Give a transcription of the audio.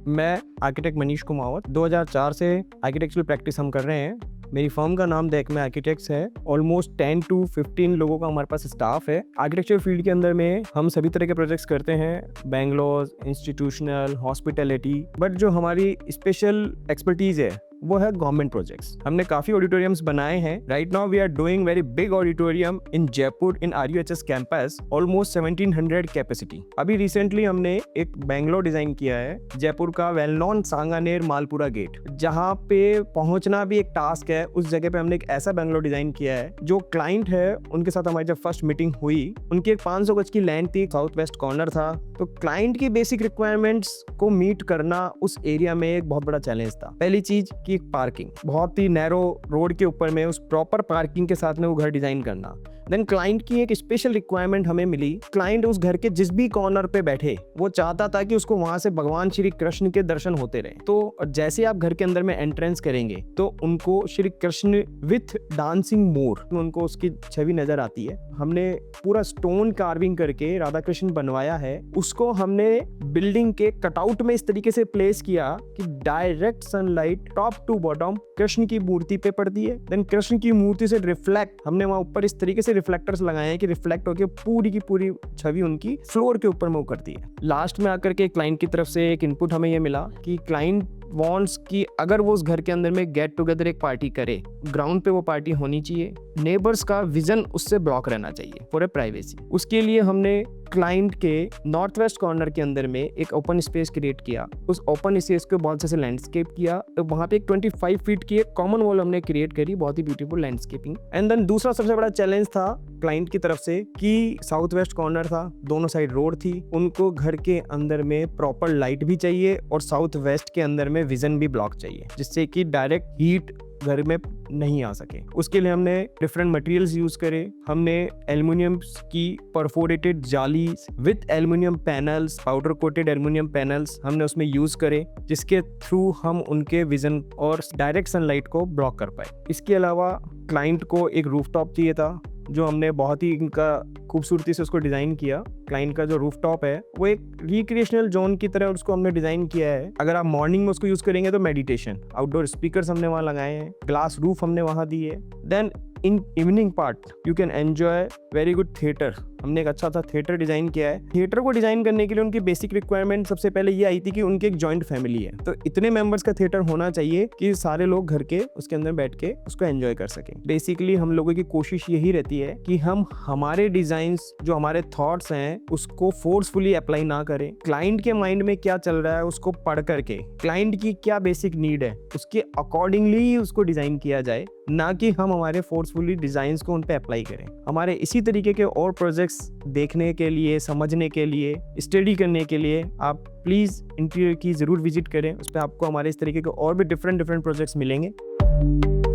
मैं आर्किटेक्ट मनीष कुमावत 2004 से architectural practice हम कर रहे हैं। मेरी फर्म का नाम देखमे आर्किटेक्ट्स है। ऑलमोस्ट 10 to 15 लोगों का हमारे पास स्टाफ है। आर्किटेक्चर फील्ड के अंदर में हम सभी तरह के प्रोजेक्ट्स करते हैं, बैंगलोर, इंस्टीट्यूशनल, हॉस्पिटैलिटी, बट जो हमारी स्पेशल एक्सपर्टीज है वो है गवर्नमेंट प्रोजेक्ट्स। हमने काफी ऑडिटोरियम्स बनाए हैं। Right now we are doing very big auditorium in Jaipur in RUHS campus, almost 1700 capacity. अभी रिसेंटली हमने एक बैंगलोर डिजाइन किया है, जयपुर का well known Sanganer Malpura gate, जहाँ पे पहुंचना भी एक टास्क है। उस जगह पे हमने एक ऐसा बैंगलोर डिजाइन किया है। जो क्लाइंट है उनके साथ हमारी जब फर्स्ट मीटिंग हुई, उनकी एक 500 गज की लैंड थी, साउथ वेस्ट कॉर्नर था। तो क्लाइंट की बेसिक रिक्वायरमेंट्स को मीट करना उस एरिया में एक बहुत बड़ा चैलेंज था। पहली चीज की पार्किंग, बहुत ही नैरो रोड के ऊपर में उस प्रॉपर पार्किंग के साथ में वो घर डिजाइन करना। देन क्लाइंट की एक स्पेशल रिक्वायरमेंट हमें मिली, क्लाइंट उस घर के जिस भी कॉर्नर पे बैठे वो चाहता था कि उसको वहां से भगवान श्री कृष्ण के दर्शन होते रहे। तो जैसे आप घर के अंदर में एंट्रेंस करेंगे तो उनको श्री कृष्ण विथ डांसिंग मोर, उनको उसकी छवि नजर आती है। हमने पूरा स्टोन कार्विंग करके राधा कृष्ण बनवाया है। उसको हमने बिल्डिंग के कटआउट में इस तरीके से प्लेस किया कि direct sunlight top to bottom Krishna की मूर्ति पे पड़ती है। देन कृष्ण की मूर्ति से रिफ्लेक्ट, हमने वहां ऊपर इस तरीके से रिफ्लेक्टर्स लगाए हैं कि रिफ्लेक्ट होकर पूरी की पूरी छवि उनकी फ्लोर के ऊपर मूव करती है। लास्ट में आकर के क्लाइंट की तरफ से एक इनपुट हमें ये मिला कि क्लाइंट वांट्स कि अगर वो उस घर के अंदर में गेट टुगेदर एक पार्टी करे, ग्राउंड पे वो पार्टी होनी चाहिए, नेबर्स का विजन उससे ब्लॉक रहना चाहिए फॉर ए प्राइवेसी। उसके लिए हमने क्लाइंट के नॉर्थ वेस्ट कॉर्नर के अंदर में एक ओपन स्पेस क्रिएट किया। उस ओपन स्पेस को बहुत से लैंडस्केप किया। तो वहां पे एक 25 फीट की एक कॉमन वॉल हमने क्रिएट करी, बहुत ही ब्यूटीफुल लैंडस्केपिंग। एंड देन दूसरा सबसे बड़ा चैलेंज था क्लाइंट की तरफ से कि साउथ वेस्ट कॉर्नर था, दोनों साइड रोड थी, उनको घर के अंदर में प्रॉपर लाइट भी चाहिए और साउथ वेस्ट के अंदर में विजन भी ब्लॉक चाहिए, जिससे कि डायरेक्ट हीट घर में नहीं आ सके। उसके लिए हमने डिफरेंट मटेरियल्स यूज करे। हमने एल्युमिनियम की परफोरेटेड जाली with aluminium panels, powder coated aluminium panels हमने उसमें यूज करे, जिसके थ्रू हम उनके विजन और डायरेक्ट सनलाइट को ब्लॉक कर पाए। इसके अलावा क्लाइंट को एक रूफटॉप चाहिए था, जो हमने बहुत ही इनका खूबसूरती से उसको डिजाइन किया। क्लाइंट का जो रूफटॉप है वो एक रिक्रिएशनल जोन की तरह उसको हमने डिजाइन किया है। अगर आप मॉर्निंग में उसको यूज करेंगे तो मेडिटेशन, आउटडोर स्पीकर्स हमने वहां लगाए हैं, ग्लास रूफ हमने वहां दी है। Then in evening part you can enjoy very good theatre. हमने एक अच्छा सा थिएटर डिजाइन किया है। थिएटर को डिजाइन करने के लिए उनकी बेसिक रिक्वायरमेंट सबसे पहले ये आई थी कि उनकी एक जॉइंट फैमिली है, तो इतने मेंबर्स का थिएटर होना चाहिए कि सारे लोग घर के उसके अंदर बैठ के उसको एंजॉय कर सकें। बेसिकली हम लोगों की कोशिश यही रहती है कि हम हमारे डिजाइन्स, जो हमारे थॉट्स हैं, उसको फोर्सफुली अप्लाई ना करें। क्लाइंट के माइंड में क्या चल रहा है उसको पढ़ करके, क्लाइंट की क्या बेसिक नीड है उसके अकॉर्डिंगली उसको डिजाइन किया जाए, ना कि हम हमारे फोर्सफुली डिजाइन्स को उन पे अप्लाई करें। हमारे इसी तरीके के और प्रोजेक्ट्स देखने के लिए, समझने के लिए, स्टडी करने के लिए आप प्लीज इंटीरियर की जरूर विजिट करें। उस पर आपको हमारे इस तरीके के और भी डिफरेंट प्रोजेक्ट्स मिलेंगे।